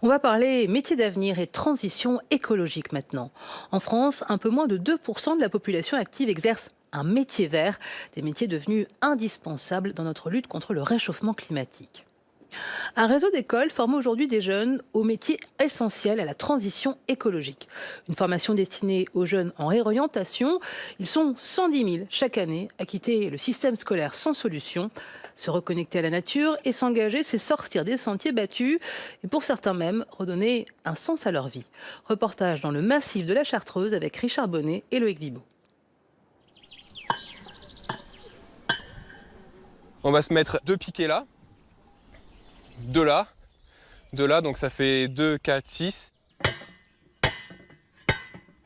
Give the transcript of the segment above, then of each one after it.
On va parler métiers d'avenir et transition écologique maintenant. En France, un peu moins de 2% de la population active exerce un métier vert, des métiers devenus indispensables dans notre lutte contre le réchauffement climatique. Un réseau d'écoles forme aujourd'hui des jeunes aux métiers essentiels à la transition écologique. Une formation destinée aux jeunes en réorientation. Ils sont 110 000 chaque année à quitter le système scolaire sans solution. Se reconnecter à la nature et s'engager, c'est sortir des sentiers battus et pour certains même redonner un sens à leur vie. Reportage dans le massif de la Chartreuse avec Richard Bonnet et Loïc Vibo. On va se mettre 2 piquets là, 2 là, donc ça fait 2, 4, 6.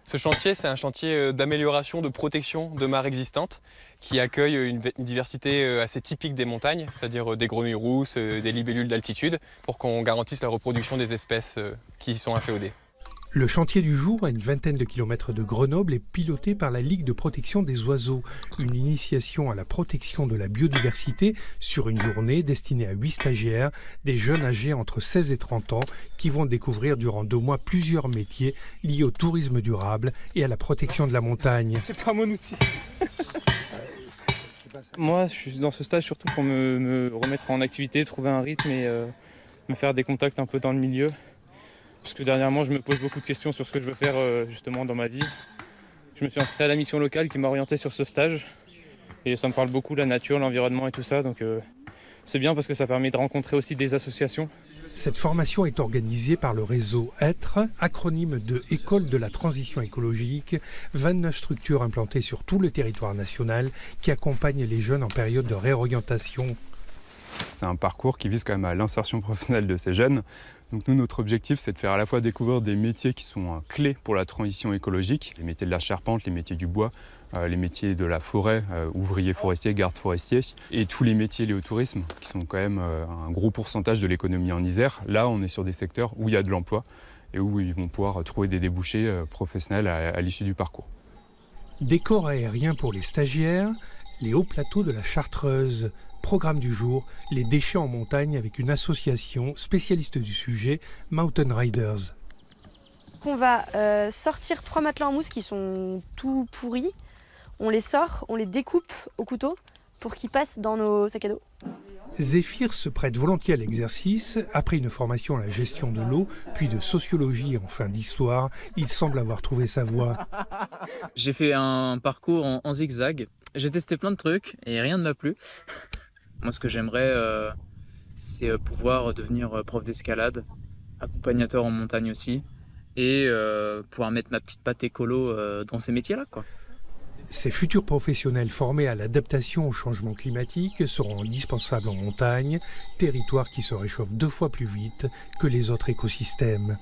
Ce chantier, c'est un chantier d'amélioration, de protection de mares existantes qui accueille une diversité assez typique des montagnes, c'est-à-dire des grenouilles rousses, des libellules d'altitude, pour qu'on garantisse la reproduction des espèces qui y sont inféodées. Le chantier du jour, à une vingtaine de kilomètres de Grenoble, est piloté par la Ligue de protection des oiseaux, une initiation à la protection de la biodiversité sur une journée destinée à 8 stagiaires, des jeunes âgés entre 16 et 30 ans, qui vont découvrir durant 2 mois plusieurs métiers liés au tourisme durable et à la protection de la montagne. C'est pas mon outil. Moi, je suis dans ce stage surtout pour me remettre en activité, trouver un rythme et me faire des contacts un peu dans le milieu. Parce que dernièrement, je me pose beaucoup de questions sur ce que je veux faire justement dans ma vie. Je me suis inscrit à la mission locale qui m'a orienté sur ce stage. Et ça me parle beaucoup, la nature, l'environnement et tout ça. Donc c'est bien parce que ça permet de rencontrer aussi des associations. Cette formation est organisée par le réseau ETRE, acronyme de École de la transition écologique, 29 structures implantées sur tout le territoire national qui accompagnent les jeunes en période de réorientation. C'est un parcours qui vise quand même à l'insertion professionnelle de ces jeunes. Donc nous, notre objectif, c'est de faire à la fois découvrir des métiers qui sont clés pour la transition écologique, les métiers de la charpente, les métiers du bois, les métiers de la forêt, ouvriers forestiers, gardes forestiers, et tous les métiers liés au tourisme, qui sont quand même un gros pourcentage de l'économie en Isère. Là, on est sur des secteurs où il y a de l'emploi et où ils vont pouvoir trouver des débouchés professionnels à l'issue du parcours. Décor aérien pour les stagiaires, les hauts plateaux de la Chartreuse. Programme du jour, les déchets en montagne avec une association spécialiste du sujet, Mountain Riders. On va sortir 3 matelas en mousse qui sont tout pourris. On les sort, on les découpe au couteau pour qu'ils passent dans nos sacs à dos. Zéphyr se prête volontiers à l'exercice. Après une formation à la gestion de l'eau, puis de sociologie et enfin d'histoire, il semble avoir trouvé sa voie. J'ai fait un parcours en zigzag. J'ai testé plein de trucs et rien ne m'a plu. Moi, ce que j'aimerais, c'est pouvoir devenir prof d'escalade, accompagnateur en montagne aussi, et pouvoir mettre ma petite patte écolo dans ces métiers-là, quoi. Ces futurs professionnels formés à l'adaptation au changement climatique seront indispensables en montagne, territoire qui se réchauffe 2 fois plus vite que les autres écosystèmes.